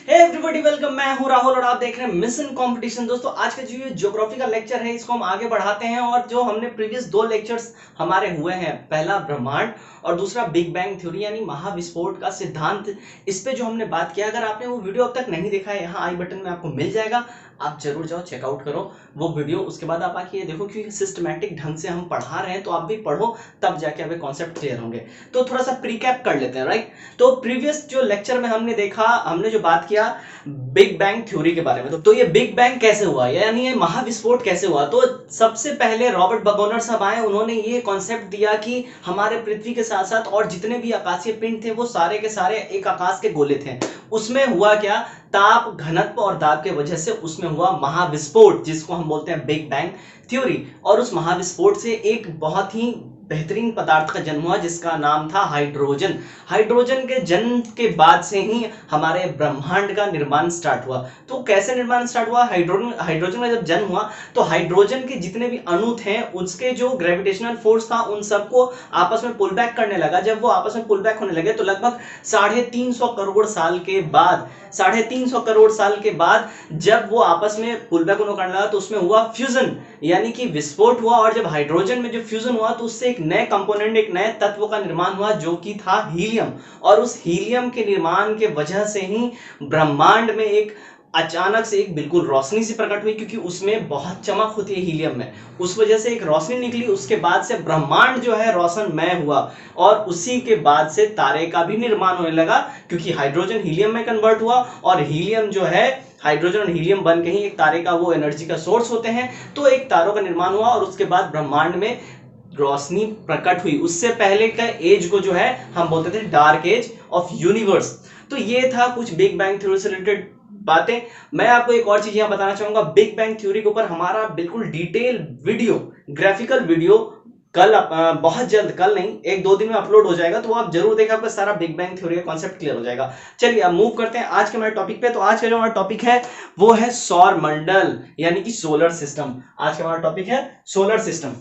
Hey everybody welcome. मैं हूं राहुल और आप देख रहे हैं मिशन कंपटीशन। दोस्तों आज का जो ये ज्योग्राफी का लेक्चर है इसको हम आगे बढ़ाते हैं और जो हमने प्रीवियस दो लेक्चर्स हमारे हुए हैं, पहला ब्रह्मांड और दूसरा बिग बैंग थ्योरी यानी महाविस्फोट का सिद्धांत, इस पे जो हमने बात किया, अगर आपने वो वीडियो अब तक नहीं देखा है यहाँ आई बटन में आपको मिल जाएगा, आप जरूर जाओ चेकआउट करो वो वीडियो। उसके बाद आप आके ये देखो कि सिस्टमैटिक ढंग से हम पढ़ा रहे हैं, तो आप भी पढ़ो, तब जाके आपके कॉन्सेप्ट क्लियर होंगे। तो थोड़ा सा प्रीकैप कर लेते हैं, राइट। तो प्रीवियस जो लेक्चर में हमने देखा, हमने जो बात किया बिग बैंग थ्योरी के बारे में। तो ये बिग बैंग कैसे हुआ, यानी ये महाविस्फोट कैसे हुआ। तो सबसे पहले रॉबर्ट बगोनर साहब आए, उन्होंने ये कॉन्सेप्ट दिया कि हमारे पृथ्वी के साथ साथ और जितने भी आकाशीय पिंड थे वो सारे के सारे एक आकाश के गोले थे। उसमें हुआ क्या, ताप घनत्व और दाब के वजह से उसमें हुआ महाविस्फोट, जिसको हम बोलते हैं बिग बैंग थ्योरी। और उस महाविस्फोट से एक बहुत ही बेहतरीन पदार्थ का जन्म हुआ जिसका नाम था हाइड्रोजन। हाइड्रोजन के जन्म के बाद से ही हमारे ब्रह्मांड का निर्माण स्टार्ट हुआ। तो कैसे निर्माण स्टार्ट हुआ, हाइड्रोजन का जब जन्म हुआ तो हाइड्रोजन के जितने भी अणु थे उसके जो ग्रेविटेशनल फोर्स था उन सबको आपस में पुल बैक करने लगा। जब वो आपस में पुल बैक होने लगे तो लगभग 350 करोड़ साल के बाद 350 करोड़ साल के बाद जब वो आपस में पुल बैक करने लगा तो उसमें हुआ फ्यूजन, यानी कि विस्फोट हुआ। और जब हाइड्रोजन में जो फ्यूजन हुआ तो उससे एक नए कंपोनेंट, एक नए तत्व का निर्माण हुआ जो कि था हीलियम। और उस हीलियम के निर्माण के वजह से ही ब्रह्मांड में एक अचानक से एक बिल्कुल रोशनी सी प्रकट हुई, क्योंकि उसमें बहुत चमक होती है हीलियम में, उस वजह से एक रोशनी निकली। उसके बाद से ब्रह्मांड जो है रोशनमय हुआ और उसी के बाद से तारे का भी निर्माण होने लगा, क्योंकि हाइड्रोजन हीलियम में कन्वर्ट हुआ और हीलियम जो है हाइड्रोजन और हीलियम बन के ही एक तारे का वो एनर्जी का सोर्स होते हैं। तो एक तारों का निर्माण हुआ और उसके बाद ब्रह्मांड में रोशनी प्रकट हुई। उससे पहले का एज को जो है हम बोलते थे डार्क एज ऑफ यूनिवर्स। तो ये था कुछ बिग बैंग थ्योरी से रिलेटेड बातें। मैं आपको एक और चीज यहां बताना चाहूंगा, बिग बैंग थ्योरी के ऊपर हमारा बिल्कुल डिटेल वीडियो, ग्राफिकल वीडियो कल बहुत जल्द, कल नहीं 1-2 दिन में अपलोड हो जाएगा, तो आप जरूर देखें, आपका सारा बिग बैंग थ्योरी का कॉन्सेप्ट क्लियर हो जाएगा। चलिए अब मूव करते हैं आज के हमारे टॉपिक पे। तो आज का जो हमारा टॉपिक है वो है सौर मंडल यानी कि सोलर सिस्टम। आज का हमारा टॉपिक है सोलर सिस्टम।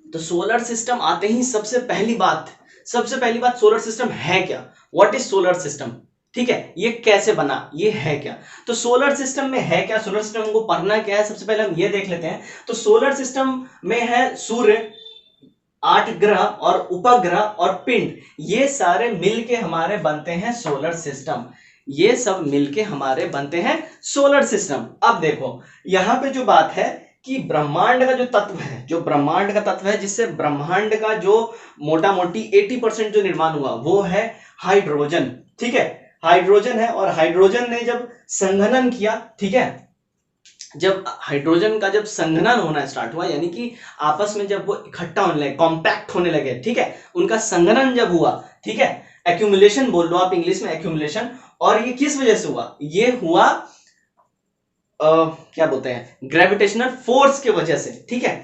तो सोलर सिस्टम आते ही सबसे पहली बात सोलर सिस्टम है क्या, व्हाट इज सोलर सिस्टम, ठीक है, ये कैसे बना, ये है क्या। तो सोलर सिस्टम में है क्या, सोलर सिस्टम को पढ़ना क्या है, सबसे पहले हम ये देख लेते हैं। तो सोलर सिस्टम में है सूर्य, 8 ग्रह और उपग्रह और पिंड, ये सारे मिलके हमारे बनते हैं सोलर सिस्टम। ये सब मिलके हमारे बनते हैं सोलर सिस्टम। अब देखो यहां पे जो बात है कि ब्रह्मांड का जो तत्व है, जो ब्रह्मांड का तत्व है जिससे ब्रह्मांड का जो मोटा मोटी 80% जो निर्माण हुआ वो है हाइड्रोजन, ठीक है, हाइड्रोजन है। और हाइड्रोजन ने जब संघनन किया, ठीक है, जब हाइड्रोजन का जब संघनन होना स्टार्ट हुआ, यानी कि आपस में जब वो इकट्ठा होने लगे, कॉम्पैक्ट होने लगे, ठीक है, उनका संघनन जब हुआ, ठीक है, एक्यूमुलेशन बोल लो आप इंग्लिश में, एक्यूमुलेशन। और ये किस वजह से हुआ, ये हुआ क्या बोलते हैं, ग्रेविटेशनल फोर्स के वजह से, ठीक है,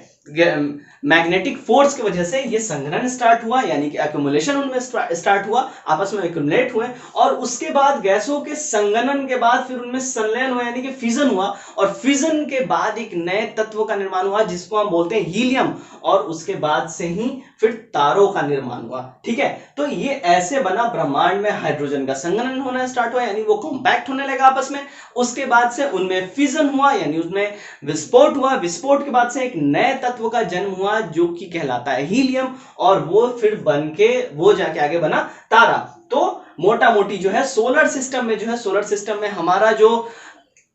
मैग्नेटिक फोर्स की वजह से ये संघनन स्टार्ट हुआ, यानी कि एक्यूमुलेशन उनमें स्टार्ट हुआ, आपस में एक्यूमुलेट हुए। और उसके बाद गैसों के संघनन के बाद फिर उनमें संलयन हुआ, यानी कि फिजन हुआ। और फिजन के बाद एक नए तत्व का निर्माण हुआ जिसको हम बोलते हैं हीलियम। और उसके बाद से ही फिर तारों का निर्माण हुआ, ठीक है। तो ये ऐसे बना, ब्रह्मांड में हाइड्रोजन का संघनन होना स्टार्ट हुआ, यानी वो कॉम्पैक्ट होने लगा आपस में। उसके बाद से उनमें फिजन हुआ, यानी उसमें विस्फोट हुआ। विस्फोट के बाद से एक नए तत्व का जन्म हुआ जो कि कहलाता है हीलियम, और वो फिर बन के वो जाके आगे बना तारा। तो मोटा मोटी जो है सोलर सिस्टम में, जो है सोलर सिस्टम में हमारा जो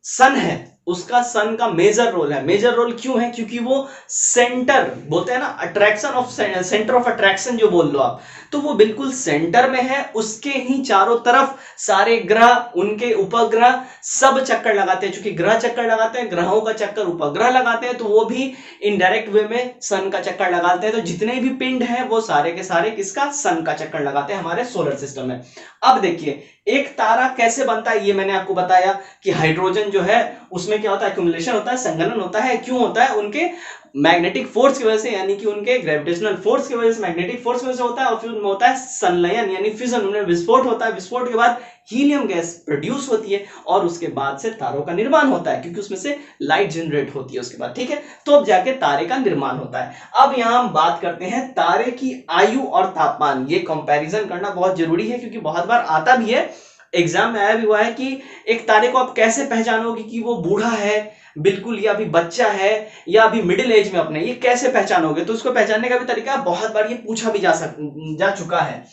सन है उसका, सन का मेजर रोल है। मेजर रोल क्यों है, क्योंकि वो सेंटर बोलते हैं ना, attraction of centre of attraction जो बोल लो आप, तो वो बिल्कुल सेंटर में है। उसके ही चारों तरफ सारे ग्रह, उनके उपग्रह सब चक्कर लगाते हैं। चूंकि ग्रह चक्कर लगाते हैं, ग्रहों का चक्कर उपग्रह लगाते हैं, तो वो भी इनडायरेक्ट वे में सन का चक्कर लगाते हैं। तो जितने भी पिंड हैं वो सारे के सारे किसका, सन का चक्कर लगाते हैं हमारे सोलर सिस्टम में। अब देखिए एक तारा कैसे बनता है, ये मैंने आपको बताया कि हाइड्रोजन जो है उसमें क्या होता है, एक्यूमुलेशन होता है, संघनन होता है। क्यों होता है, उनके मैग्नेटिक फोर्स की वजह से, यानी कि उनके ग्रेविटेशनल फोर्स की वजह से, मैग्नेटिक फोर्स की वजह से होता है। और फिर उनमें होता है संलयन यानी फिजन, उनमें विस्फोट होता है। विस्फोट के बाद हीलियम गैस प्रोड्यूस होती है और उसके बाद से तारों का निर्माण होता है, क्योंकि उसमें से लाइट जनरेट होती है उसके बाद, ठीक है। तो अब जाके तारे का निर्माण होता है। अब यहां हम बात करते हैं तारे की आयु और तापमान। ये कंपैरिजन करना बहुत जरूरी है क्योंकि बहुत बार आता भी है एग्जाम में आया भी हुआ है कि एक तारे को आप कैसे पहचानोगे कि वो बूढ़ा है बिल्कुल, या अभी बच्चा है, या अभी मिडिल एज में अपने, ये कैसे पहचानोगे? तो उसको पहचानने का भी तरीका बहुत बार ये पूछा भी जा चुका है।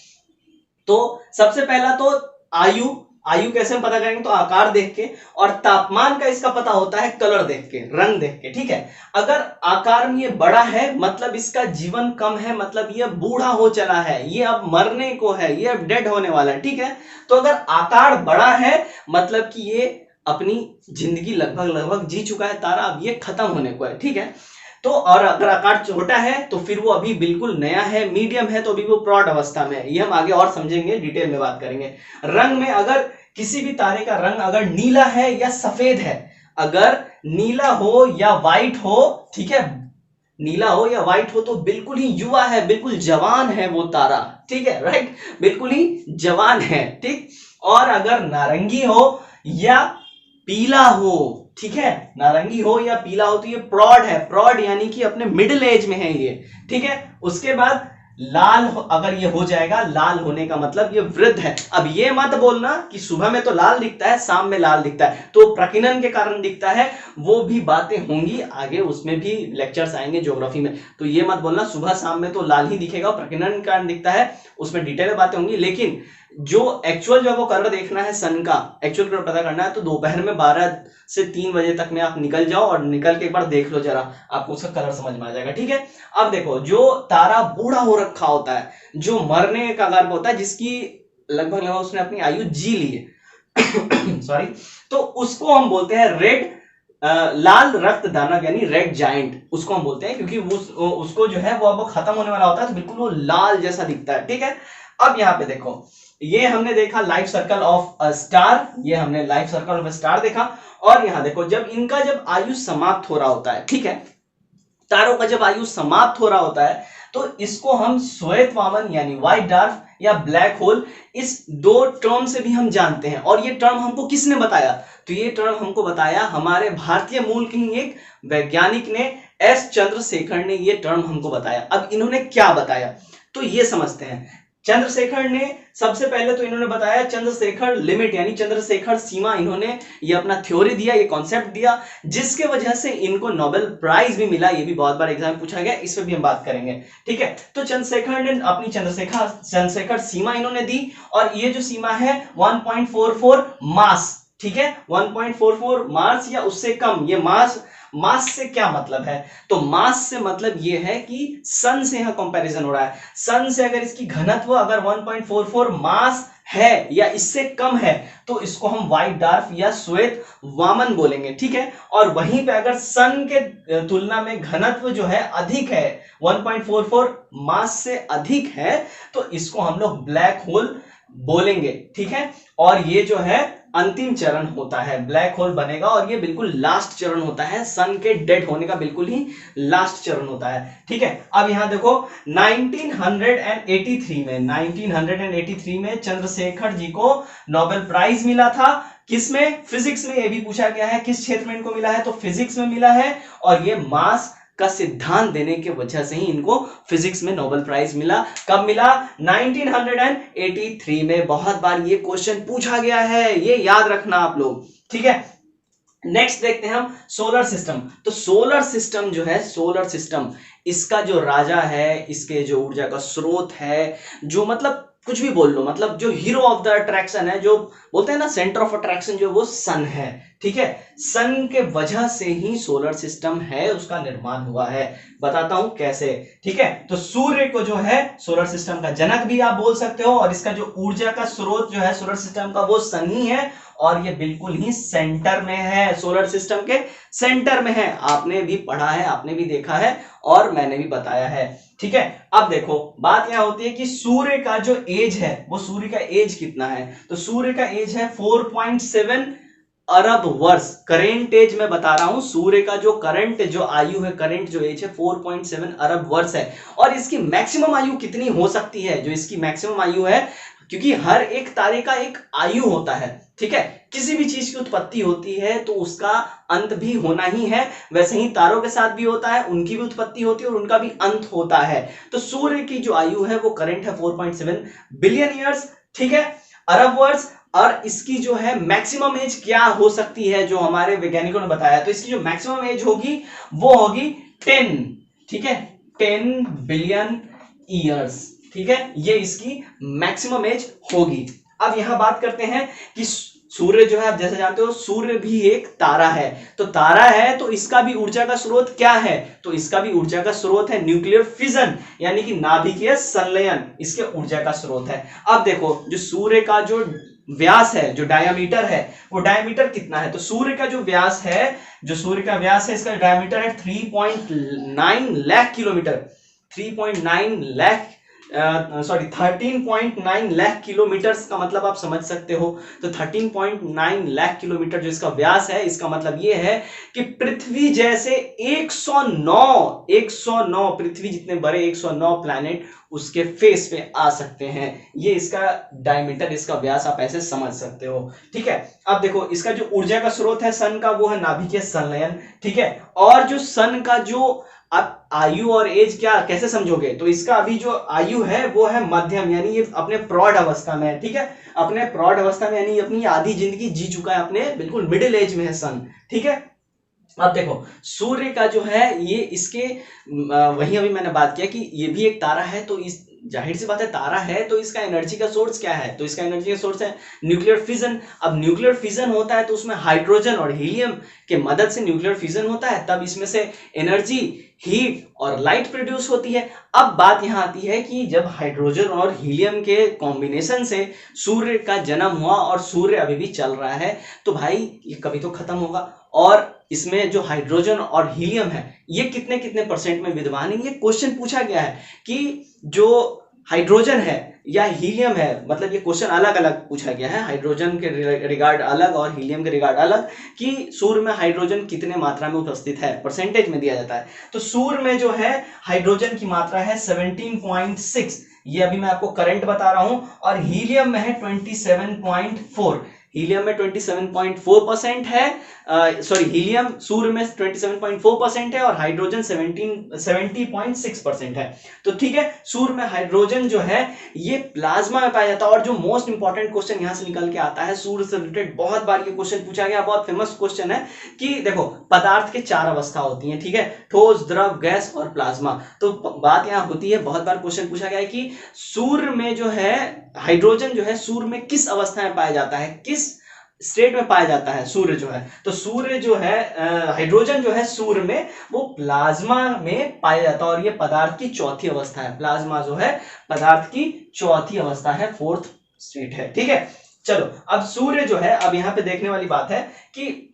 तो सबसे पहला तो आयु, आयु कैसे हम पता करेंगे? तो आकार देख के, और तापमान का इसका पता होता है कलर देख के, रंग देख के, ठीक है। अगर आकार में ये बड़ा है मतलब इसका जीवन कम है, मतलब ये बूढ़ा हो चला है, ये अब मरने को है, ये अब डेड होने वाला है, ठीक है। तो अगर आकार बड़ा है मतलब कि ये अपनी जिंदगी लगभग जी चुका है तारा, अब ये खत्म होने को है, ठीक है। तो और अगर आकार छोटा है तो फिर वो अभी बिल्कुल नया है, मीडियम है तो अभी वो प्रौढ़ अवस्था में है। ये हम आगे और समझेंगे, डिटेल में बात करेंगे। रंग में अगर किसी भी तारे का रंग अगर नीला है या सफेद है, अगर नीला हो या व्हाइट हो, ठीक है, नीला हो या व्हाइट हो तो बिल्कुल ही युवा है, बिल्कुल जवान है वो तारा, ठीक है, राइट, बिल्कुल ही जवान है, ठीक। और अगर नारंगी हो या पीला हो, ठीक है, नारंगी हो या पीला हो तो ये प्रौढ़ है, प्रौढ़ यानी कि अपने मिडिल एज में है ये, ठीक है। उसके बाद लाल अगर ये हो जाएगा, लाल होने का मतलब ये वृद्ध है। अब ये मत बोलना कि सुबह में तो लाल दिखता है, शाम में लाल दिखता है, तो प्रकीर्णन के कारण दिखता है, वो भी बातें होंगी आगे, उसमें भी लेक्चर्स आएंगे ज्योग्राफी में। तो ये मत बोलना सुबह शाम में तो लाल ही दिखेगा, प्रकीर्णन के कारण दिखता है, उसमें डिटेल में बातें होंगी। लेकिन जो एक्चुअल जो आपको कलर देखना है सन का, एक्चुअल कलर पता करना है, तो दोपहर में 12 से 3 बजे तक में आप निकल जाओ और निकल के एक बार देख लो जरा, आपको उसका कलर समझ में आ जाएगा, ठीक है। अब देखो, जो तारा बूढ़ा हो रखा होता है, जो मरने का कगार पे होता है, जिसकी लगभग उसने अपनी आयु जी ली है सॉरी, तो उसको हम बोलते हैं रेड, लाल रक्त दानव यानी रेड जायंट, उसको हम बोलते हैं, क्योंकि उसको जो है वो अब खत्म होने वाला होता है, तो बिल्कुल वो लाल जैसा दिखता है, ठीक है। अब यहाँ पे देखो, ये हमने देखा life circle of a star, ये हमने life circle of a star देखा। और यहां देखो, जब इनका जब आयु समाप्त हो रहा होता है, ठीक है, तारों का जब आयु समाप्त हो रहा होता है, तो इसको हम श्वेत वामन यानी व्हाइट डार्क या ब्लैक होल, इस दो टर्म से भी हम जानते हैं। और ये टर्म हमको किसने बताया? तो ये टर्म हमको बताया हमारे भारतीय मूल के ही एक वैज्ञानिक ने, एस चंद्रशेखर ने ये टर्म हमको बताया। अब इन्होंने क्या बताया तो ये समझते हैं। चंद्रशेखर ने सबसे पहले तो इन्होंने बताया चंद्रशेखर लिमिट यानी चंद्रशेखर सीमा, इन्होंने ये अपना थ्योरी दिया, ये कॉन्सेप्ट दिया, जिसके वजह से इनको नोबेल प्राइज भी मिला। ये भी बहुत बार एग्जाम पूछा गया, इस पर भी हम बात करेंगे, ठीक है। तो चंद्रशेखर ने अपनी चंद्रशेखर सीमा इन्होंने दी, और ये जो सीमा है 1.44 मास, ठीक है, 1.44 मास या उससे कम। ये मास से क्या मतलब है? तो मास से मतलब ये है कि सन से यहां कंपैरिजन हो रहा है, सन से अगर इसकी घनत्व अगर 1.44 मास है या इससे कम है तो इसको हम व्हाइट डार्क या श्वेत वामन बोलेंगे, ठीक है। और वहीं पे अगर सन के तुलना में घनत्व जो है अधिक है, 1.44 मास से अधिक है, तो इसको हम लोग ब्लैक होल बोलेंगे, ठीक है। और ये जो है अंतिम चरण होता है, ब्लैक होल बनेगा, और ये बिल्कुल लास्ट चरण होता है, सन के डेड होने का बिल्कुल ही लास्ट चरण होता है, ठीक है। अब यहां देखो 1983 में चंद्रशेखर जी को नोबेल प्राइज मिला था। किसमें? फिजिक्स में। ये भी पूछा गया है किस क्षेत्र में इनको मिला है, तो फिजिक्स में मिला है। और ये मास का सिद्धांत देने के वजह से ही इनको फिजिक्स में नोबेल प्राइज मिला। कब मिला? 1983 में। बहुत बार ये क्वेश्चन पूछा गया है, ये याद रखना आप लोग, ठीक है। नेक्स्ट देखते हैं हम सोलर सिस्टम। तो सोलर सिस्टम जो है, सोलर सिस्टम, इसका जो राजा है, इसके जो ऊर्जा का स्रोत है, जो मतलब कुछ भी बोल लो, मतलब जो हीरो ऑफ द अट्रैक्शन है, जो बोलते हैं ना सेंटर ऑफ अट्रैक्शन, जो वो सन है, ठीक है। सन के वजह से ही सोलर सिस्टम है, उसका निर्माण हुआ है। बताता हूं कैसे, ठीक है। तो सूर्य को जो है सोलर सिस्टम का जनक भी आप बोल सकते हो, और इसका जो ऊर्जा का स्रोत जो है सोलर सिस्टम का, वो सन ही है। और ये बिल्कुल ही सेंटर में है, सोलर सिस्टम के सेंटर में है। आपने भी पढ़ा है, आपने भी देखा है, और मैंने भी बताया है, ठीक है। अब देखो, बात यहां होती है कि सूर्य का जो एज है, वो सूर्य का एज कितना है? तो सूर्य का एज है 4.7 अरब वर्ष। करेंट एज मैं बता रहा हूं, सूर्य का जो करंट जो आयु है, करंट जो एज है 4.7 अरब वर्ष है। और इसकी मैक्सिमम आयु कितनी हो सकती है? जो इसकी मैक्सिमम आयु है, क्योंकि हर एक तारे का एक आयु होता है, ठीक है। किसी भी चीज की उत्पत्ति होती है तो उसका अंत भी होना ही है, वैसे ही तारों के साथ भी होता है, उनकी भी उत्पत्ति होती है और उनका भी अंत होता है। तो सूर्य की जो आयु है वो करंट है 4.7 बिलियन ईयर्स, ठीक है, अरब वर्ष। और इसकी जो है मैक्सिमम एज क्या हो सकती है जो हमारे वैज्ञानिकों ने बताया, तो इसकी जो मैक्सिमम एज होगी वो होगी 10, ठीक है, 10 बिलियन ईयर्स, ठीक है, ये इसकी मैक्सिमम एज होगी। अब यहां बात करते हैं कि सूर्य जो है, आप जैसे जानते हो सूर्य भी एक तारा है, तो तारा है तो इसका भी ऊर्जा का स्रोत क्या है, तो इसका भी ऊर्जा का स्रोत है न्यूक्लियर फिजन, यानी कि नाभिकीय संलयन, इसके ऊर्जा का स्रोत है। अब देखो जो सूर्य का जो व्यास है, जो डायमीटर है, वो डायमीटर कितना है, तो सूर्य का जो व्यास है, जो सूर्य का व्यास है, इसका डायमीटर है 3.9 लाख किलोमीटर, 3.9 लाख 13.9 लाख किलोमीटर का मतलब आप समझ सकते हो। तो 13.9 लाख किलोमीटर जो इसका व्यास है, इसका मतलब ये है कि पृथ्वी जैसे 109 पृथ्वी जितने बड़े 109 प्लैनेट उसके फेस पे आ सकते हैं। ये इसका डायमीटर, इसका व्यास आप ऐसे समझ सकते हो, ठीक है। अब देखो इसका जो ऊर्जा का स्रोत है सन का, वो है नाभिकीय संलयन, ठीक है। और जो सन का जो आप आयु और एज क्या कैसे समझोगे, तो इसका अभी जो आयु है वो है मध्यम, यानी ये अपने प्रौढ़ अवस्था में है, ठीक है, अपने प्रौढ़ अवस्था में, यानी अपनी आधी जिंदगी जी चुका है, अपने बिल्कुल मिडिल एज में है सन, ठीक है। अब देखो सूर्य का जो है ये इसके वही अभी मैंने बात किया कि ये भी एक तारा है, तो इस जाहिर सी बात है तारा है तो इसका एनर्जी का सोर्स क्या है, तो इसका एनर्जी का सोर्स है न्यूक्लियर फिजन। अब न्यूक्लियर फिजन होता है तो उसमें हाइड्रोजन और हीलियम के मदद से न्यूक्लियर फिजन होता है, तब इसमें से एनर्जी, हीट और लाइट प्रोड्यूस होती है। अब बात यहां आती है कि जब हाइड्रोजन और हीलियम के कॉम्बिनेशन से सूर्य का जन्म हुआ और सूर्य अभी भी चल रहा है, तो भाई ये कभी तो खत्म होगा, और इसमें जो हाइड्रोजन और हीलियम है ये कितने कितने परसेंट में विद्यमान है। ये क्वेश्चन पूछा गया है कि जो हाइड्रोजन है या हीलियम है, मतलब ये क्वेश्चन अलग अलग पूछा गया है, हाइड्रोजन के रिगार्ड अलग और हीलियम के रिगार्ड अलग, कि सूर्य में हाइड्रोजन कितने मात्रा में उपस्थित है, परसेंटेज में दिया जाता है। तो सूर्य में जो है हाइड्रोजन की मात्रा है 17.6, ये अभी मैं आपको करंट बता रहा हूं, और हीलियम में है 27.4, हीलियम में 27.4% है, सॉरी हीलियम सूर्य में 27.4% है और हाइड्रोजन 70.6% है। तो ठीक है, सूर्य में हाइड्रोजन जो है ये प्लाज्मा में पाया जाता है। और जो मोस्ट इंपॉर्टेंट क्वेश्चन यहां से निकल के आता है सूर्य से रिलेटेड, बहुत बार ये क्वेश्चन पूछा गया, बहुत फेमस क्वेश्चन है कि देखो पदार्थ के 4 अवस्था होती है, ठीक है, ठोस, द्रव, गैस और प्लाज्मा। तो बात यहां होती है, बहुत बार क्वेश्चन पूछा गया है कि सूर्य में जो है हाइड्रोजन जो है सूर्य में किस अवस्था में पाया जाता है, किस स्टेट में पाया जाता है सूर्य जो है, तो सूर्य जो है हाइड्रोजन जो है सूर्य में वो प्लाज्मा में पाया जाता है, और ये पदार्थ की चौथी अवस्था है, प्लाज्मा जो है पदार्थ की चौथी अवस्था है, 4th स्टेट है, ठीक है। चलो अब सूर्य जो है, अब यहां पे देखने वाली बात है कि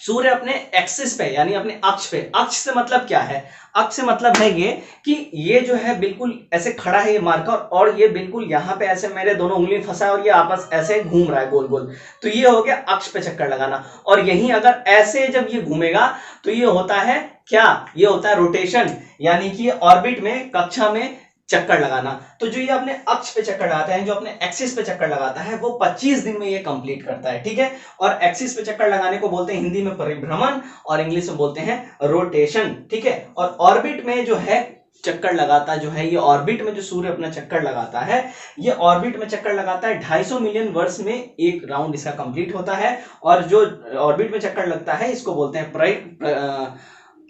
सूर्य अपने एक्सिस पे यानी अपने अक्ष पे, अक्ष से मतलब क्या है, अक्ष से मतलब है ये कि ये जो है बिल्कुल ऐसे खड़ा है ये मार्कर, और ये बिल्कुल यहाँ पे ऐसे मेरे दोनों उंगली फंसा है और ये आपस ऐसे घूम रहा है गोल गोल, तो ये हो गया अक्ष पे चक्कर लगाना। और यहीं अगर ऐसे जब ये घूमेगा तो ये होता है क्या, ये होता है रोटेशन, यानी कि ऑर्बिट में, कक्षा में चक्कर लगाना। तो जो ये अपने अक्ष पे चक्कर लगाता है, जो अपने एक्सिस पे चक्कर लगाता है, वो 25 दिन में ये कंप्लीट करता है, ठीक है। और एक्सिस पे चक्कर लगाने को बोलते हैं हिंदी में परिभ्रमण और इंग्लिश में बोलते हैं रोटेशन, ठीक है। और ऑर्बिट में जो है चक्कर लगाता जो है, ये ऑर्बिट में जो सूर्य अपना चक्कर लगाता है, ये ऑर्बिट में चक्कर लगाता है 250 मिलियन वर्ष में एक राउंड इसका कंप्लीट होता है। और जो ऑर्बिट में चक्कर लगता है इसको बोलते हैं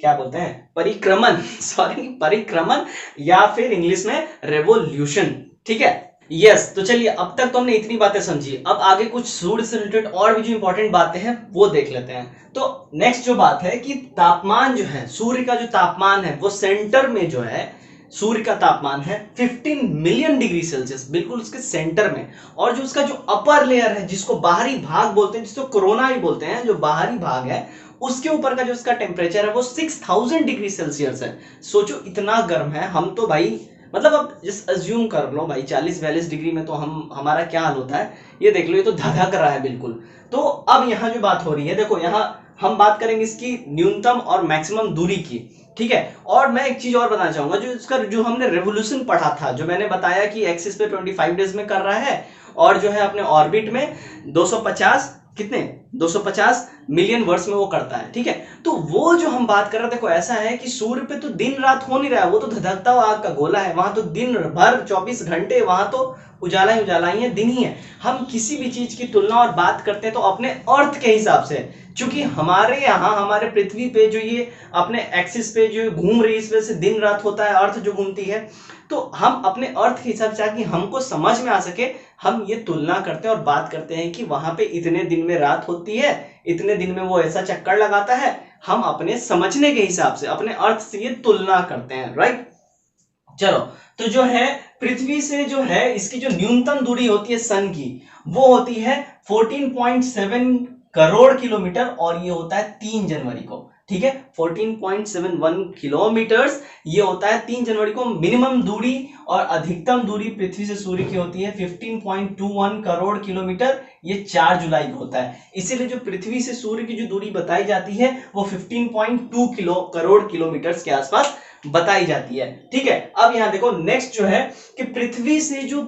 क्या बोलते हैं, परिक्रमण, सॉरी परिक्रमण, या फिर इंग्लिश में रेवोल्यूशन, ठीक है। यस, तो चलिए अब तक तो हमने इतनी बातें समझी, अब आगे कुछ सूर्य से रिलेटेड और भी जो इंपॉर्टेंट बातें हैं वो देख लेते हैं। तो नेक्स्ट जो बात है कि तापमान जो है, सूर्य का जो तापमान है वो सेंटर में जो है, सूर्य का तापमान है 15 मिलियन डिग्री सेल्सियस, बिल्कुल उसके सेंटर में। और जो उसका जो अपर लेयर है, जिसको बाहरी भाग बोलते हैं, जिसको कोरोना भी बोलते हैं, जो बाहरी भाग है, उसके ऊपर का जो इसका टेम्परेचर है वो 6000 डिग्री सेल्सियस है। सोचो इतना गर्म है, हम तो भाई मतलब अब जिस अज्यूम कर लो भाई 40-42 डिग्री में तो हमारा क्या हाल होता है, ये देख लो, ये तो धधक रहा है बिल्कुल। तो अब यहाँ जो बात हो रही है, देखो यहाँ हम बात करेंगे इसकी न्यूनतम और मैक्सिमम दूरी की, ठीक है। और मैं एक चीज और बताना चाहूंगा, जो इसका जो हमने रेवोल्यूशन पढ़ा था, जो मैंने बताया कि एक्सिस पे 25 डेज में कर रहा है, और जो है अपने ऑर्बिट में 250 कितने 250 मिलियन वर्ष में वो करता है, ठीक है। तो वो जो हम बात कर रहे हैं, देखो ऐसा है कि सूर्य पे तो दिन रात हो नहीं रहा है, वो तो धधकता हुआ आग का गोला है, वहां तो दिन भर 24 घंटे वहां तो उजाला ही उजाला ही है, दिन ही है। हम किसी भी चीज की तुलना और बात करते हैं तो अपने अर्थ के हिसाब से, क्योंकि हमारे यहाँ हमारे पृथ्वी पे जो ये अपने एक्सिस पे जो घूम रही है, इस वजह से दिन रात होता है, अर्थ जो घूमती है, तो हम अपने अर्थ के हिसाब से, ताकि हमको समझ में आ सके, हम ये तुलना करते हैं और बात करते हैं कि वहां पे इतने दिन में रात होती है, इतने दिन में वो ऐसा चक्कर लगाता है। हम अपने समझने के हिसाब से अपने अर्थ से ये तुलना करते हैं, राइट। चलो, तो जो है पृथ्वी से जो है इसकी जो न्यूनतम दूरी होती है सन की, वो होती है 14.7 करोड़ किलोमीटर, और ये होता है 3 जनवरी को, ठीक है। 14.71 किलोमीटर्स ये होता है 3 जनवरी को मिनिमम दूरी, और अधिकतम दूरी पृथ्वी से सूर्य की होती है 15.21 करोड़ किलोमीटर, ये 4 जुलाई को होता है। इसीलिए जो पृथ्वी से सूर्य की जो दूरी बताई जाती है वो 15.2 करोड़ किलोमीटर के आसपास बताई जाती है, ठीक है। अब यहां देखो नेक्स्ट जो है कि पृथ्वी से जो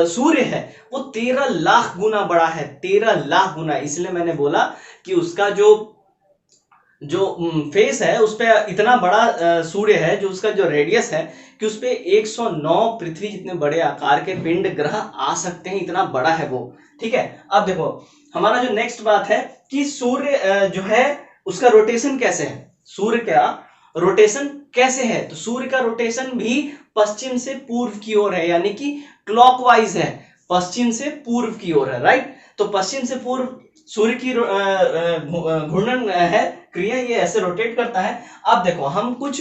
सूर्य है वो 13 लाख गुना बड़ा है, 13 लाख गुना। इसलिए मैंने बोला कि उसका जो फेस है उस पे इतना बड़ा सूर्य है, जो उसका जो रेडियस है कि उस पे 109 पृथ्वी जितने बड़े आकार के पिंड ग्रह आ सकते हैं, इतना बड़ा है वो, ठीक है। अब देखो हमारा जो नेक्स्ट बात है कि सूर्य जो है उसका रोटेशन कैसे है, सूर्य का रोटेशन कैसे है। तो सूर्य का रोटेशन भी पश्चिम से पूर्व की ओर है, यानी कि क्लॉकवाइज है, पश्चिम से पूर्व की ओर है, राइट। तो पश्चिम से पूर्व सूर्य की घूर्णन है क्रिया, ये ऐसे रोटेट करता है। अब देखो हम कुछ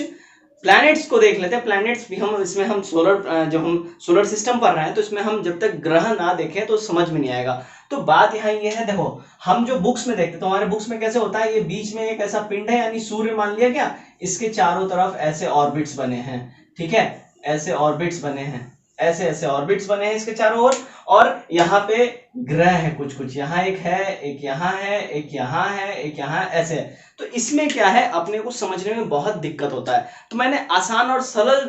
प्लैनेट्स को देख लेते हैं। प्लैनेट्स भी हम इसमें हम सोलर सिस्टम पढ़ रहे हैं, तो इसमें हम जब तक ग्रह ना देखें तो समझ में नहीं आएगा। तो बात यहाँ ये है, देखो हम जो बुक्स में देखते हैं तो हमारे बुक्स में कैसे होता है, ये बीच में एक ऐसा पिंड है, यानी सूर्य मान लिया क्या, इसके चारों तरफ ऐसे ऑर्बिट्स बने हैं, ठीक है, ऐसे ऑर्बिट्स बने हैं, ऐसे ऐसे ऑर्बिट्स बने हैं इसके चारों ओर, और यहाँ पे ग्रह है कुछ कुछ, यहाँ एक है, एक यहाँ है, एक यहाँ है, एक यहाँ ऐसे। तो इसमें क्या है, अपने को समझने में बहुत दिक्कत होता है। तो मैंने आसान और सरल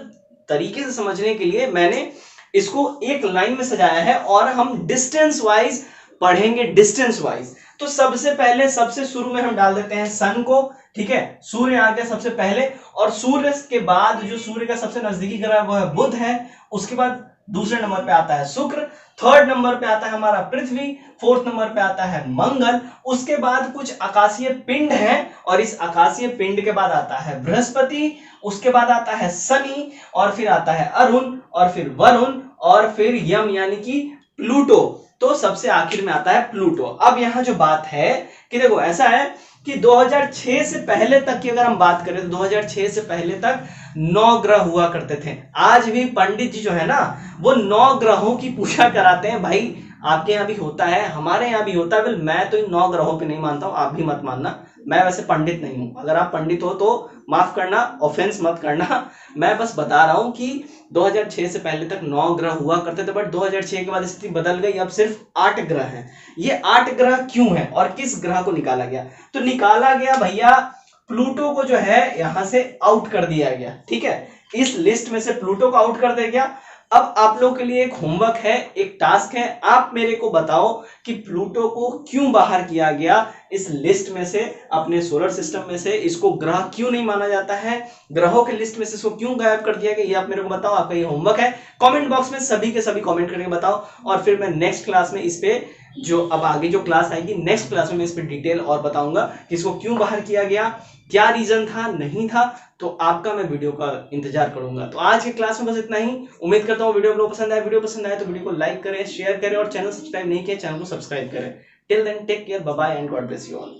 तरीके से समझने के लिए मैंने इसको एक लाइन में सजाया है, और हम डिस्टेंस वाइज पढ़ेंगे, डिस्टेंस वाइज। तो सबसे पहले सबसे शुरू में हम डाल देते हैं सन को, ठीक है, सूर्य आ गया सबसे पहले, और सूर्य के बाद जो सूर्य का सबसे नजदीकी ग्रह वो है बुध है, उसके बाद दूसरे नंबर पे आता है शुक्र, थर्ड नंबर पे आता है हमारा पृथ्वी, फोर्थ नंबर पे आता है मंगल, उसके बाद कुछ आकाशीय पिंड हैं, और इस आकाशीय पिंड के बाद आता है बृहस्पति, उसके बाद आता है शनि, और फिर आता है अरुण, और फिर वरुण, और फिर यम यानी कि प्लूटो। तो सबसे आखिर में आता है प्लूटो। अब यहाँ जो बात है कि देखो ऐसा है कि 2006 से पहले तक की अगर हम बात करें तो 2006 से पहले तक 9 ग्रह हुआ करते थे। आज भी पंडित जी जो है ना वो 9 ग्रहों की पूजा कराते हैं। भाई आपके यहाँ भी होता है, हमारे यहाँ भी होता है। मैं तो इन 9 ग्रहों पे नहीं मानता हूँ, आप भी मत मानना। मैं वैसे पंडित नहीं हूँ, अगर आप पंडित हो तो माफ करना, ऑफेंस मत करना। मैं बस बता रहा हूँ कि 2006 से पहले तक 9 ग्रह हुआ करते थे, बट 2006 के बाद स्थिति बदल गई, अब सिर्फ 8 ग्रह हैं। ये 8 ग्रह क्यों हैं और किस ग्रह को निकाला गया? तो निकाला गया भैया प्लूटो को जो है यहां से आउट कर दिया गया, ठीक है, इस लिस्ट में से प्लूटो को आउट कर दिया गया। अब आप लोगों के लिए एक होमवर्क है, एक टास्क है, आप मेरे को बताओ कि प्लूटो को क्यों बाहर किया गया इस लिस्ट में से, अपने सोलर सिस्टम में से। इसको ग्रह क्यों नहीं माना जाता है, ग्रहों के लिस्ट में से इसको क्यों गायब कर दिया गया, ये आप मेरे को बताओ। आपका ये होमवर्क है, कमेंट बॉक्स में सभी के सभी कमेंट करके बताओ, और फिर मैं नेक्स्ट क्लास में इस पे जो अब आगे जो क्लास आएगी नेक्स्ट क्लास में मैं इस पे डिटेल और बताऊंगा कि इसको क्यों बाहर किया गया, क्या रीजन था, नहीं था। तो आपका मैं वीडियो का इंतजार करूंगा। तो आज के क्लास में बस इतना ही। उम्मीद करता हूँ वीडियो आपको पसंद आए। वीडियो पसंद आए तो वीडियो को लाइक करें, शेयर करें, और चैनल सब्सक्राइब नहीं किया चैनल को सब्सक्राइब करें। Till then take care, bye bye and God bless you all.